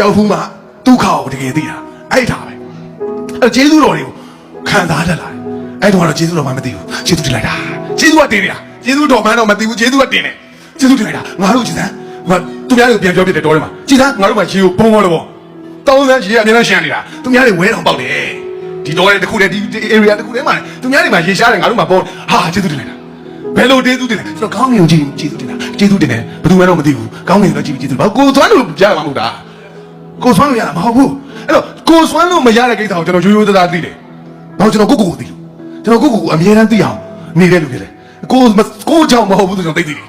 ရောက်ဘူးမှဒုက္ခကိုတကယ်သိတာအဲ့ဒါပဲအဲ့ကျေးဇူးတော်တွေကိုခံစားတတ်လာတယ်အဲ့တော့ကျေးဇူးတော်မှမသိဘူးကျေးဇူးတင်လိုက်တာကျေးဇူးကတင်နေတာကျေးဇူးတော်မှတော့မသိဘူးကျေးဇူးကတင်တယ်ကျေးဇူးတင်လိုက်တာငါတို့ကြည်စမ်းသူများတွေကိုပြန်ပြောပြတဲ့တော်ထဲမှာကြည်စမ်းငါတို့မှရေကိုပုံပေါ်လို့ပေါ့တောင်းစမ်းရေကအများနဲ့ရှမ်းနေတာသူများတွေဝဲတော်ပေါက်တယ်ဒီတော်တဲ့တစ်ခုတည်းဒီ area တစ်ခုတည်းမှာသူများတွေမှာရေရှားတယ်ငါတို့မှပေါ်ဟာကျေးဇူးတင်လိုက်တာဘယ်လိုကျေးဇူးတင်လဲကျွန်တော်ကောင်းငင်ကြီးကျေးဇူးတင်တာကျေးဇူးတင်တယ်ဘယ်သူမှတော့မသိဘူးကောင်းငင်တော့ကြည့်ပြီးကျေးဇူးဘာကိုသွမ်းလို့ကြားမှာမဟုတ်တာကိုသွမ်းလို့ရတာမဟုတ်ဘူးအဲ့တော့ကိုသွမ်းလို့မရတဲ့ကိစ္စကိုကျွန်တော်ရိုးရိုးသားသားသိတယ်ဘာလို့ကျွန်တော်ကိုသိလို့ကျွန်တော်ကိုအမြဲတမ်းသိအောင်နေတဲ့လူတွေလေကိုကြောင့်မဟုတ်ဘူးဆိုကျွန်တော်သိတယ်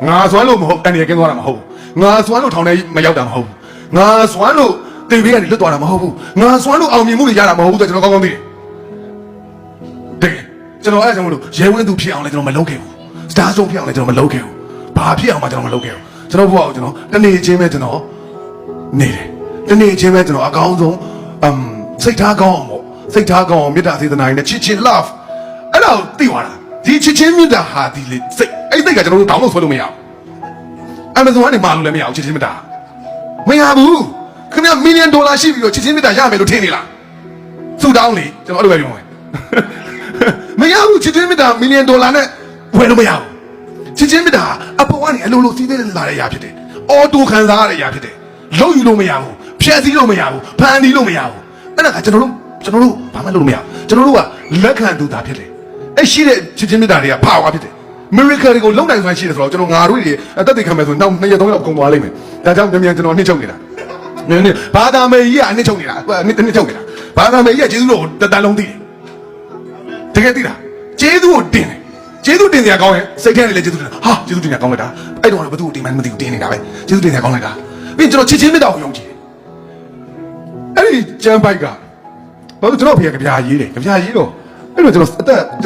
ငါသွမ်းလို့မဟုတ်အနေနဲ့ကင်းသွားတာမဟုတ်ဘူးငါသွမ်းလို့ထောင်ထဲမရောက်တာမဟုတ်ဘူးငါသွမ်းလို့တင်ပေးကနေလွတ်သွားတာမဟုတ်ဘူးငါသွမ်းလို့အောင်မြင်မှုတွေရတာမဟုတ်ဘူးဆိုကျွန်တော်ကောင်းကောင်းသိတယ်တကယ်ကျွန်တော်အဲ့ဒါကြောင့်မလို့ရဲဝင်းသူဖြစ်အောင်လည်းကျွန်တော်မလုပ်ခဲ့ဘူးစတားဆုံးဖြစ်အောင်လည်းကျွန်တော်မလုပ်ခဲ့ဘူးဘာဖြစ်အောင်မှကျွန်တော်မလုပ်ခဲ့ဘူးကျွန်တော်ဘုရားကိုကျွန်တော်တနေ့ချင်းပဲကျွန်တော်နေတယ်တနေ့ချင်းပဲကျွန်တော်အကောင်းဆုံးစိတ်ထားကောင်းအောင်ပေါ့စိတ်ထားကောင်းအောင်မေတ္တာစေတနာနဲ့ချစ်ချင်း love အဲ့ဒါကိုသိသွားတာဒီချစ်ချင်းမေတ္တာဟာဒီလေစိတ်အဲ့စိတ်ကကျွန်တော်တို့တောင်းလို့ဆွဲလို့မရဘူး Amazon ကနေမှာလို့လည်းမရဘူးချစ်ချင်းမေတ္တာမရဘူးခင်ဗျ$1 millionရှိပြီးတော့ချစ်ချင်းမေတ္တာရမယ်လို့ထင်နေလားစူတောင်းလေကျွန်တော်အဲ့လိုပဲပြောမယ်မရဘူးချစ်ချင်းမေတ္တာ$1 millionနဲ့ဝယ်လို့မရဘူးချစ်ချင်းမေတ္တာအပေါ်ကနေအလိုလိုစီးသေးလာတဲ့အရာဖြစ်တယ်အော်တိုခံစားရတဲ့အရာဖြစ်တယ်လုံးယူလို့မရဘူးဖြည့်ဆည်းလို့မရဘူးဖန်တီးလို့မရဘူးအဲ့ဒါကကျွန်တော်တို့ဘာမှလုပ်လို့မရဘူးကျွန်တော်တို့ကလက်ခံတူတာဖြစ်တယ်အဲ့ရှိတဲ့ချစ်ချင်းမေတ္တာတွေကပါဝါဖြစ်တယ် miracle တွေကိုလုံးနိုင်စွမ်းရှိတယ်ဆိုတော့ကျွန်တော်ငါတို့တွေအသက်သေခံမယ်ဆိုနောက်2ရက်3ရက်ကုန်သွားလိမ့်မယ်ဒါကြောင့်မြန်ကျွန်တော်နှိမ့်ချုပ်နေတာနည်းဘာသာမေကြီးကအနှိမ့်ချုပ်နေတာနှိမ့်ချုပ်နေတာဘာသာမေကြီးကကျေးဇူးတော်ကိုတလုံးသိတယ်တကယ်သိတာကျေးဇူးကိုတင်တယ်ကျေးဇူးတင်စရာကောင်းရင်စိတ်ထဲနဲ့လည်းကျေးဇူးတင်ဟာကျေးဇူးတင်စရာကောင်းလိုက်တာအဲ့တော့ဘယ်သူ့ကိုတင်မှမသိဘူးတင်နေတာပဲကျေးဇူးတင်စရာကောင်းလိုက်တာပြီးကျွန်တော်ချစ်ချင်းမေတ္တာကိုယုံကြည်တယ်အဲ့ဒီကျမ်းပိုက်ကဘာလို့ကျွန်တော်ဖေကဗျာရေးတယ်ဗျာရေးတော့အဲ့တော့ကျွန်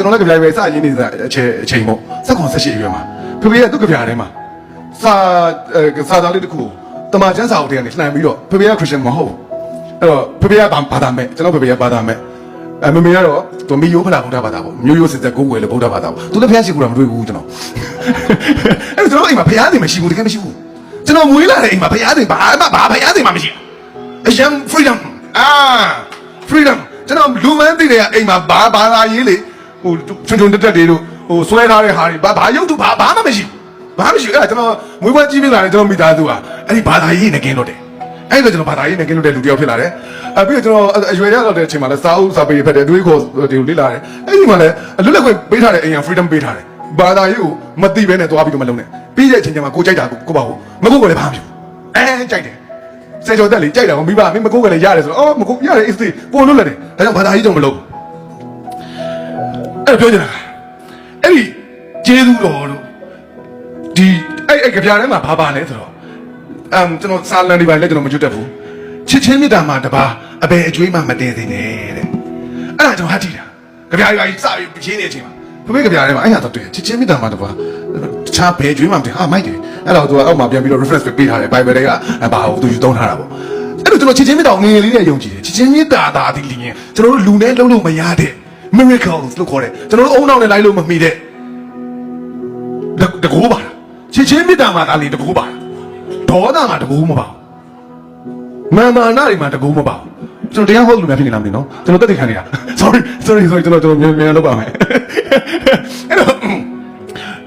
တော်လည်းကြပြပဲစရင်းနေတဲ့အချိန်ပေါ့18ရွယ်မှာဖေဖေကသူ့ကြပြထဲမှာစာသားလေးတစ်ခုတမန်ကျမ်းစာအုပ်ထဲကနေလှန်ပြီးတော့ဖေဖေကခရစ်ယာန်မဟုတ်အဲ့တော့ဖေဖေကဘာသာမဲ့ကျွန်တော်ဖေဖေကဘာသာမဲ့မမေကတော့သူမီယိုဖလာဗုဒ္ဓဘာသာပေါ့မျိုးရိုးစစ်သက်ကိုယ်ွယ်လို့ဗုဒ္ဓဘာသာပေါ့သူလည်းဖျားရှိကူတာမတွေ့ဘူးကျွန်တော်အဲ့တော့ကျွန်တော်အိမ်မှာဖျားသိမရှိဘူးတကယ်မရှိဘူးကျွန်တော်မွေးလာတဲ့အိမ်မှာဖျားသိဘာဖျားသိမှမရှိအရင် freedom freedomကျွန်တော်လူမန်းသိတဲ့အိမ်မှာဘာသာရေးလေဟိုချွန်တက်တွေတို့ဟိုဆွဲထားတဲ့ဟာတွေဘာရုပ်တုဘာမှမရှိဘူးအဲ့ဒါကျွန်တော်မွေးဖွားကြီးပြလာတယ်ကျွန်တော်မိသားစုဟာအဲ့ဒီဘာသာရေးနဲ့ကင်းတော့တယ်အဲ့တော့ကျွန်တော်ဘာသာရေးနဲ့ကင်းလို့တဲ့လူတယောက်ဖြစ်လာတယ်ပြီးတော့ကျွန်တော်အရွယ်ရတော့တဲ့အချိန်မှာလဲစာအုပ်စာပေဖတ်တယ်အတွေးခေါ်ဒီလိုလေ့လာတယ်အဲ့ဒီမှာလဲလွတ်လပ်ခွင့်ပေးထားတဲ့အိမ်က freedom ပေးထားတယ်ဘာသာရေးကိုမသိဘဲနဲ့သွားပြီးတော့မလုံးနဲ့ပြီးတဲ့အချိန်ကျမှကိုကြိုက်တာကိုပါဘူးမကိုကလည်းဘာမှမဖြစ်ဘူးကြိုက်တယ်စေကျော်တက်လေကြိုက်တာကိုမိဘမကိုကလည်းရတယ်ဆိုတော့မကိုရတယ် is ကိုလွတ်လပ်တယ်ဒါကြောင့်ဘာသာရေးကြောင့်မလုံးအဲ့ပြောချင်တာအဲ့ဒီကျေးဇူးတော်တို့ဒီအဲ့ကြပြထဲမှာဘာလဲဆိုတော့ကျွန်တော်စာလန်တွေပါလဲကျွန်တော်မကျွတ်တတ်ဘူးချစ်ချင်းမေတ္တာမှာတပါအဘယ်အကျွေးမှမတည်သေးနဲ့တဲ့အဲ့ဒါကျွန်တော်ဟာကြည့်တာကြပြတွေပါစပြီးရင်းနေတဲ့အချိန်မှာဖေကြပြထဲမှာအဲ့ဟာတော့တွေ့ချစ်ချင်းမေတ္တာမှာတပါတခြားဘယ်အကျွေးမှမတည်ဟာမိုက်တယ်အဲ့တော့သူကအောက်မှာပြန်ပြီးတော့ reference ပေးထားတယ် Bible တွေကဘာကိုသူယူသုံးထားတာပေါ့အဲ့တော့ကျွန်တော်ချစ်ချင်းမေတ္တာငယ်ငယ်လေးနဲ့ယုံကြည်တယ်ချစ်ချင်းမေတ္တာသာဒီလင်းကျွန်တော်တို့လူနဲ့လုံးလို့မရတဲ့ miracles လို့ခေါ်တယ်ကျွန်တော်တို့အုံနောက်နဲ့လိုက်လို့မမီတဲ့တကူပါလားချစ်ချင်းမေတ္တာမှာဒါလေးတကူပါဒေါသမှာတကူမပါမာနာတွေမှာတကူမပါကျွန်တော်တရားဟောလို့များဖြစ်နေလားမသိနော်ကျွန်တော်တက်တည်ခံနေတာ sorry ကျွန်တော်မြန်လုပ်ပါမယ်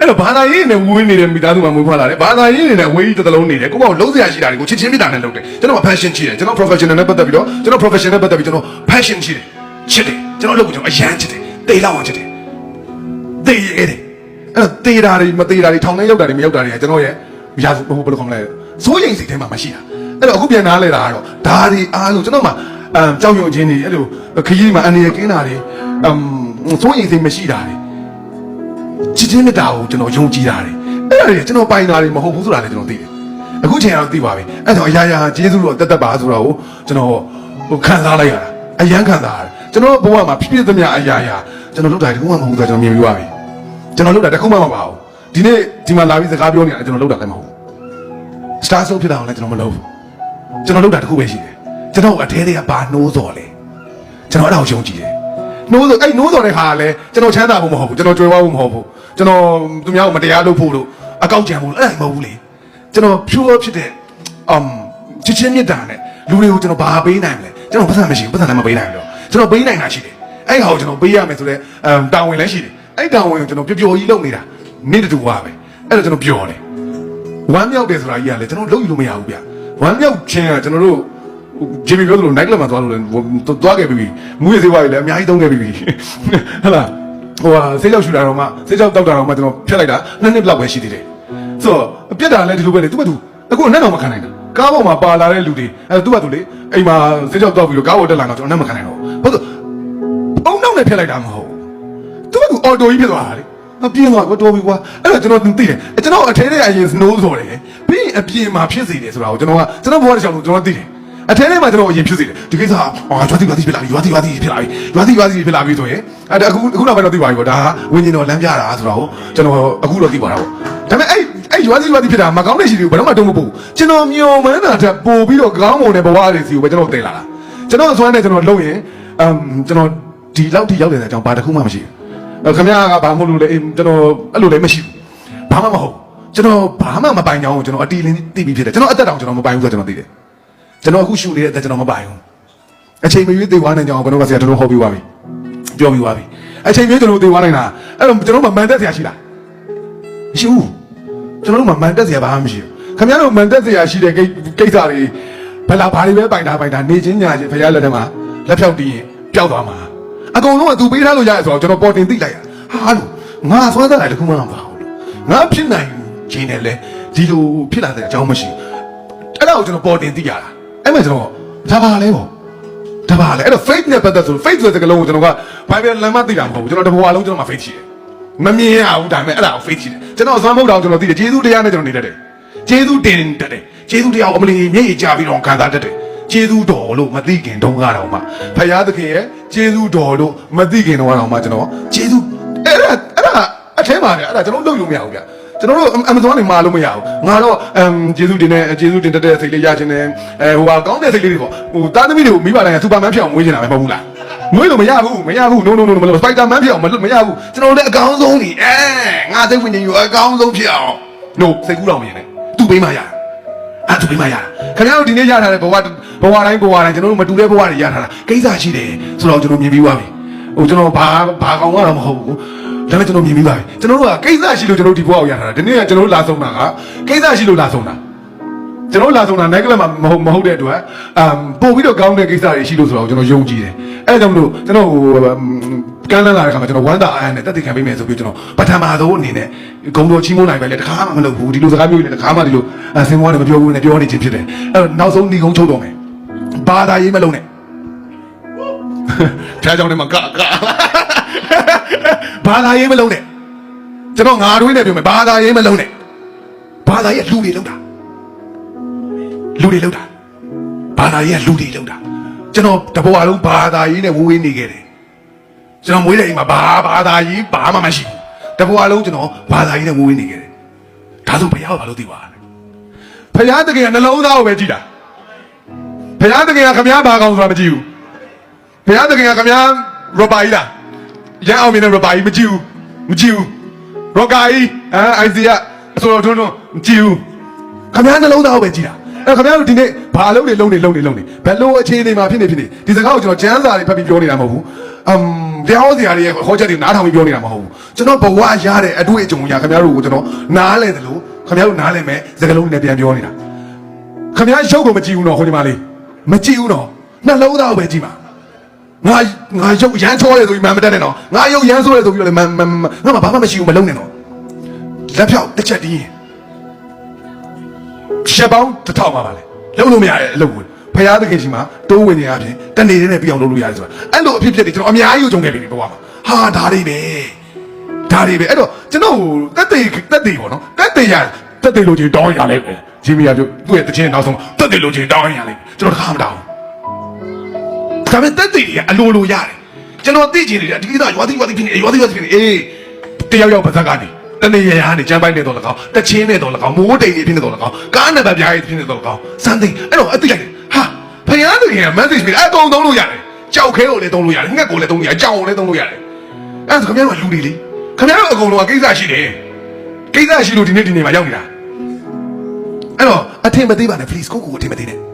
အဲ့တော့ဘာသာရေးနဲ့ဝေးနေတဲ့မိသားစုမှာမွေးဖွားလာတယ်ဘာသာရေးနဲ့ဝေးတစ်သလုံးနေတယ်ကိုယ့်ဘောက်လုံးစရာရှိတာတွေကိုချစ်ချင်းမေတ္တာနဲ့လုပ်တယ်ကျွန်တော် passion ရှိတယ်ကျွန်တော် professional နဲ့ပတ်သက်ပြီးတော့ကျွန်တော် professional နဲ့ပတ်သက်ပြီးကျွန်တော် passion ရှိတယ်ချစ်တယ်ကျွန်တော်လုပ်ကိုကျွန်တော်အရန်ချစ်တယ်တေးလောက်အောင်ချစ်တယ်တေးရဲတယ်အဲ့တော့တေးတာတွေမတေးတာတွေထောင်ထဲရောက်တာတွေမရောက်တာတွေကကျွန်တော်ရဲ့ရာစုဘယ်လိုခေါ်မလဲစိုးရိမ်စိတ်ထဲမှာမရှိတာအဲ့တော့အခုပြန်နားလဲတာကတော့ဒါတွေအားလုံးကျွန်တော်မှကြောက်ရွံ့ခြင်းတွေအဲ့လိုခရီးမှာအနေရကင်းတာတွေစိုးရိမ်စိတ်မရှိတာတွေချစ်ချင်းမေတ္တာကိုကျွန်တော်ယုံကြည်တာတွေအဲ့ဒါတွေကျွန်တော်ပိုင်တာတွေမဟုတ်ဘူးဆိုတာလည်းကျွန်တော်သိတယ်အခုချိန်ကတော့သိပါပြီအဲ့တော့အရာရာကျေးဇူးတော်တက်ပါဆိုတော့ကျွန်တော်ခံစားလိုက်ရတာအယမ်းခံစားရတယ်ကျွန်တော်ဘဝမှာဖြစ်သမျှအရာရာကျွန်တော်လုပ်တာတခုမှမဟုတ်ဘူးဆိုတော့ကျွန်တော်မြင်ပြီးပါပြီကျွန်တော်လုပ်တာတခုမှမပါဘူးဒီနေ့ဒီမှာလာပြီးစကားပြောနေတာကျွန်တော်လုပ်တာလည်းမဟုတ်ဘူးစတားဆုံးဖြစ်တာလည်းကျွန်တော်မလုပ်ဘူးကျွန်တော်လုပ်တာတခုပဲရှိတယ်ကျွန်တော်အထဲတွေကဘာနှိုးစော်လဲကျွန်တော်အဲ့ဒါကိုယုံကြည်တယ်နှိုးစော်အဲ့နှိုးစော်တဲ့ခါကလည်းကျွန်တော်ချမ်းသာဖို့မဟုတ်ဘူးကျွန်တော်ကြွယ်ဝဖို့မဟုတ်ဘူးကျွန်တော်သူများကိုမတရားလုပ်ဖို့လို့အကောက်ကြံဖို့အဲ့ဒါမဟုတ်ဘူးလေကျွန်တော် pure ဖြစ်တဲ့ ချစ်ချင်းမြတ်တာနဲ့လူတွေကိုကျွန်တော်ဘာပေးနိုင်မလဲကျွန်တော်ပတ်စံမရှိဘူးပတ်စံလည်းမပေးနိုင်ဘူးကျွန်တော်ပေးနိုင်တာရှိတယ်အဲ့ဟာကိုကျွန်တော်ပေးရမယ်ဆိုတော့တာဝန်လည်းရှိတယ်အဲ့တာဝန်ကိုကျွန်တော်ပျော်ပျော်ကြီးလုပ်နေတာနေ့တူပါပဲအဲ့တော့ကျွန်တော်ပျော်တယ်ဝမ်းမြောက်တယ်ဆိုတာကြီးကလည်းကျွန်တော်လုပ်ယူလို့မရဘူးဗျဝမ်းမြောက်ခြင်းကကျွန်တော်တို့ဂျီမီပြောသလို night club မှာသွားလို့လည်းသွားခဲ့ပြီမူရစေးဝါးကြီးလည်းအများကြီးသုံးခဲ့ပြီဟုတ်လားဟိုဟာဆေးကြောက်ရှူတာတော့မှဆေးကြောက်တောက်တာတော့မှကျွန်တော်ဖျက်လိုက်တာ2နှစ်လောက်ပဲရှိသေးတယ်ဆိုတော့ပြက်တာလည်းဒီလိုပဲလေသူ့ဘက်သူအခုအနဲ့တော့မခံနိုင်တာကားပေါ်မှာပါလာတဲ့လူတွေသူ့ဘက်သူလေအိမ်မှာဆေးကြောက်တောက်ပြီးတော့ကားပေါ်တက်လာတော့ကျွန်တော်အနဲ့မခံနိုင်တော့ဘူးဟုတ်အုံနောက်နဲ့ဖျက်လိုက်တာမဟုတ်သူ့ဘက်သူအော်တိုကြီးဖြစ်သွားတာလေအပြင်းသွားတော့ပြီကွာအဲ့တော့ကျွန်တော်သိတယ်ကျွန်တော်အထဲထဲအရင် snow ဆိုတယ်ပြီးရင်အပြင်မှာဖြစ်စေတယ်ဆိုတာကိုကျွန်တော်ဘဝတစ်ချောင်းလုံးကျွန်တော်သိတယ်အထဲထဲမှာကျွန်တော်အရင်ဖြစ်စေတယ်ဒီကိစ္စဟာရွာတိဖြစ်လာပြီရွာတိဖြစ်လာပြီဆိုရင်အခုနောက်ပိုင်းတော့သိပါပြီပေါ့ဒါဝင်းကျင်တော်လမ်းပြတာဆိုတော့ကျွန်တော်အခုတော့သိပါတာပေါ့ဒါပေမဲ့အဲ့ရွာတိဖြစ်တာမကောင်းတဲ့ရှိတွေကိုဘယ်တော့မှတုံးမပို့ကျွန်တော်မျောမှန်းတာတက်ပို့ပြီးတော့ကောင်းမွန်တဲ့ဘဝတွေစီကိုပဲကျွန်တော်တင်လာတာကျွန်တော်အစွမ်းနဲ့ကျွန်တော်လုပ်ရင်ကျွန်တော်ဒီလောက်ထိရောက်တဲ့အကြောင်းဘာတစ်ခုမှမရှိဘူးခင်ဗျားကဘာမှမလုပ်လို့လေကျွန်တော်အဲ့လိုလည်းမရှိဘူးဘာမှမဟုတ်ကျွန်တော်ဘာမှမပိုင်ကြောင်းကိုကျွန်တော်အတီးလင်းသိပြီးဖြစ်တယ်ကျွန်တော်အသက်တောင်ကျွန်တော်မပိုင်ဘူးဆိုတော့ကျွန်တော်သိတယ်ကျွန်တော်အခုရှူနေတဲ့အသက်ကျွန်တော်မပိုင်ဘူးအချိန်မရွေးသေသွားနိုင်ကြအောင်ဘယ်တော့မှဆရာတို့ဟောပြီးသွားပြီပြောပြီးသွားပြီအချိန်မရွေးကျွန်တော်သေသွားနိုင်တာအဲ့တော့ကျွန်တော်မှမန်တက်ဆရာရှိလားမရှိဘူးကျွန်တော်တို့မှမန်တက်ဆရာဘာမှမရှိဘူးခင်ဗျားတို့မန်တက်ဆရာရှိတဲ့ကိစ္စတွေဘယ်လာဘာတွေပဲပိုင်တာနေချင်းညာချင်းဖရားလက်ထက်မှာလက်ဖြောက်တီးရင်ပျောက်သွားမှာအကုန်လုံးကသူပေးထားလို့ရတယ်ဆိုတော့ကျွန်တော်ပေါ်တင်သိလိုက်ရဟာလို့ငါသွားတဲ့တခုမှမပါဘူးငါဖြစ်နိုင်ခြင်းနဲ့လေဒီလိုဖြစ်လာတဲ့အကြောင်းမရှိဘူးအဲ့ဒါကိုကျွန်တော်ပေါ်တင်သိရတာအဲ့မဲ့ကျွန်တော်ဒါပါလဲပေါ့ဒါပါလဲအဲ့တော့ faith နဲ့ပတ်သက်ဆို faith ဆိုတဲ့ကလုံးကိုကျွန်တော်က Bible လမ်းမသိတာမဟုတ်ဘူးကျွန်တော်တဘဝလုံးကျွန်တော်မှာ faith ရှိတယ်မမြင်ရဘူးဒါပေမဲ့အဲ့ဒါကို faith ရှိတယ်ကျွန်တော်အစွမ်းမဟုတ်တော့ကျွန်တော်သိတယ်ယေရှုတရားနဲ့ကျွန်တော်နေတတ်တယ်ယေရှုတင်တတ်တယ်ယေရှုတရားကိုအမလီမျက်ရည်ကျပြီးတော့ခံစားတတ်တယ်ကျေးဇူးတော်လို့မသိခင်တုန်းကတော့မှဖယားသခင်ရဲ့ကျေးဇူးတော်လို့မသိခင်တုန်းကတော့မှကျွန်တော်ကျေးဇူးအဲ့ဒါအထဲမှာလေအဲ့ဒါကျွန်တော်လုပ်လို့မရဘူးဗျကျွန်တော်တို့အမဇွန်ကနေမှာလို့မရဘူးငါတော့ကျေးဇူးတင်တတ်တဲ့စိတ်လေးရခြင်းနဲ့ဟိုဟာကောင်းတဲ့စိတ်လေးတွေပေါ့ဟိုသားသမီးတွေကိုမိဘတိုင်းကစူပါမန်ဖြစ်အောင်မွေးနေတာပဲမဟုတ်ဘူးလားမွေးလို့မရဘူး no မလို့စပိုက်တာမန်ဖြစ်အောင်မရဘူးကျွန်တော်လည်းအကောင်းဆုံးနေငါစိတ်ဝင်နေယူအကောင်းဆုံးဖြစ်အောင် no စိတ်ကူးတော့မရင်နဲ့သူ့ပေးမှရအဲ့သူပေးမှရခင်ဗျားတို့ဒီနေ့ရထားတဲ့ဘဝတိုင်းကျွန်တော်တို့မတူတဲ့ဘဝတွေရထားတာကိစ္စရှိတယ်ဆိုတော့ကျွန်တော်မြင်ပြီးသွားပြီဟိုကျွန်တော်ဘာကောင်ကတော့မဟုတ်ဘူးဒါပေမဲ့ကျွန်တော်မြင်ပြီးပါပြီကျွန်တော်တို့ကကိစ္စရှိလို့ကျွန်တော်ဒီဘဝကိုရထားတာဒီနေ့ကကျွန်တော်တို့လာဆုံးတာကကိစ္စရှိလို့လာဆုံးတာကျွန်တော်လာဆုံးတာနိုင်ကလမှာမဟုတ်တဲ့အတွက်ပို့ပြီးတော့ကောင်းတဲ့ကိစ္စတွေရှိလို့ဆိုတော့ကျွန်တော်ယုံကြည်တယ်အဲ့ဒါကြောင့်မလို့ကျွန်တော်ဟိုကမ်းလှမ်းလာတဲ့ခါမှာကျွန်တော်ဝမ်းသာအားရနဲ့တက်တည်ခံပေးမယ်ဆိုပြီးကျွန်တော်ပထမဆုံးအနေနဲ့ဂုံတော်ချီးမွမ်းနိုင်ပဲလေတခါမှမလုပ်ဘူးဒီလိုစကားမျိုးတွေတခါမှဒီလိုဆင်မွားတယ်မပြောဘူးနဲ့ပြောနေခြင်းဖြစ်တယ်အဲ့တော့နောက်ဆုံးဒီကုန်းချုပ်တော့မယ်ဘာသာရေးမလုံးနဲ့ဖျားကြောင်ထဲမှာကဘာသာရေးမလုံးနဲ့ကျွန်တော်ငါတွေးနေပြောမယ်ဘာသာရေးမလုံးနဲ့ဘာသာရေးလူတွေလုံးတာဘာသာရေးလူတွေလုံးတာကျွန်တော်တဘဝလုံးဘာသာရေးနဲ့ဝေးနေခဲ့တယ်ကျွန်တော်မွေးတဲ့အိမ်မှာဘာသာရေးဘာမှမရှိဘူးတဘဝလုံးကျွန်တော်ဘာသာရေးနဲ့ဝေးနေခဲ့တယ်ဒါဆိုဘုရားကဘာလို့သိပါလဲဘုရားတကယ်ကနှလုံးသားကိုပဲကြည့်တာဘုရားတကယ်ကခမည်းဘာကောင်ဆိုတာမကြည့်ဘူးဘုရားတကယ်ကခမည်းရောပါကြီးလားရန်အောင်မြင်တဲ့ရောပါကြီးမကြည့်ဘူးရောကာကြီးအိုင်စီကဆိုတော့ထွန်းမကြည့်ဘူးခမည်းနှလုံးသားကိုပဲကြည့်တာအဲ့ခမည်းတို့ဒီနေ့ဘာလုံးနေဘယ်လိုအခြေအနေမှာဖြစ်နေဒီစကားကိုကျွန်တော်ကျမ်းစာတွေဖတ်ပြီးပြောနေတာမဟုတ်ဘူးတရားဟောစရာတွေရဲ့ဟောချက်တွေနားထောင်ပြီးပြောနေတာမဟုတ်ဘူးကျွန်တော်ဘဝရတဲ့အတွေ့အကြုံအရာခင်ဗျားတို့ကိုကျွန်တော်နားလဲတယ်လို့ခင်ဗျားတို့နားလဲမယ်စကားလုံးနဲ့ပြန်ပြောနေတာခင်ဗျားရုပ်ကိုမကြည့်ဘူးနော်ဟိုဒီမှာလေးမကြည့်ဘူးနော်နှလုံးသားကိုပဲကြည့်ပါငါရုပ်ရမ်းချောတယ်ဆိုပြီးမတက်နဲ့နော်ငါရုပ်ရမ်းဆိုးတယ်ဆိုပြီးတော့လည်းငါမှဘာမှမရှိဘူးမလုံးနဲ့နော်လက်ဖြောက်တစ်ချက်တည်းချက်ပေါင်းတစ်ထောင်ပါလေလုံးလို့မရတဲ့အလုပ်ကိုဖရားသခင်ရှိမှာတိုးဝင်နေရပြင်တနေ့တည်းနဲ့ပြအောင်လုပ်လို့ရတယ်ဆိုတာအဲ့လိုအဖြစ်ဖြစ်တွေကျွန်တော်အများကြီးကိုကြုံခဲ့ပြီဘဝမှာဟာဒါတွေပဲအဲ့တော့ကျွန်တော်တက်သေးပေါ့နော်တက်သေးလို့ချင်းတောင်းရလိုက်ပဲဂျီမီယာတို့သူ့ရဲ့တခြင်းနောက်ဆုံးတက်သေးလို့ချင်းတောင်းရလိုက်ကျွန်တော်တခါမတောင်းဒါပေမဲ့တက်သေးတွေကအလိုရတယ်ကျွန်တော်သိချင်နေတာဒီကိစ္စရွာတိဖြစ်နေအေးတယောက်ပါဇက်ကနေတနေ့ရရနေကျမ်းပိုင်းနေတော့၎င်းတချင်းနေတော့၎င်းမိုးတိမ်နေဖြစ်နေတော့၎င်းကားနံပါတ်ပြားရေးဖြစ်နေတော့၎င်းစမ်းသိအဲ့တော့အသိလိုက်တယ်ဟာဖယားတကယ် message ပေးအကုန်သုံးလို့ရတယ်ကြောက်ခဲကိုလည်းသုံးလို့ရတယ်ငှက်ကိုလည်းသုံးလို့ရတယ်ကြောင်ကိုလည်းသုံးလို့ရတယ်အဲ့ဒါခင်ဗျားတို့ကလူတွေလေခင်ဗျားတို့အကုန်လုံးကကိစ္စရှိတယ်ကိစ္စရှိလို့ဒီနေ့မှာရောက်နေတာအဲ့တော့အထင်မသေးပါနဲ့ please ကိုအထင်မသေးနဲ့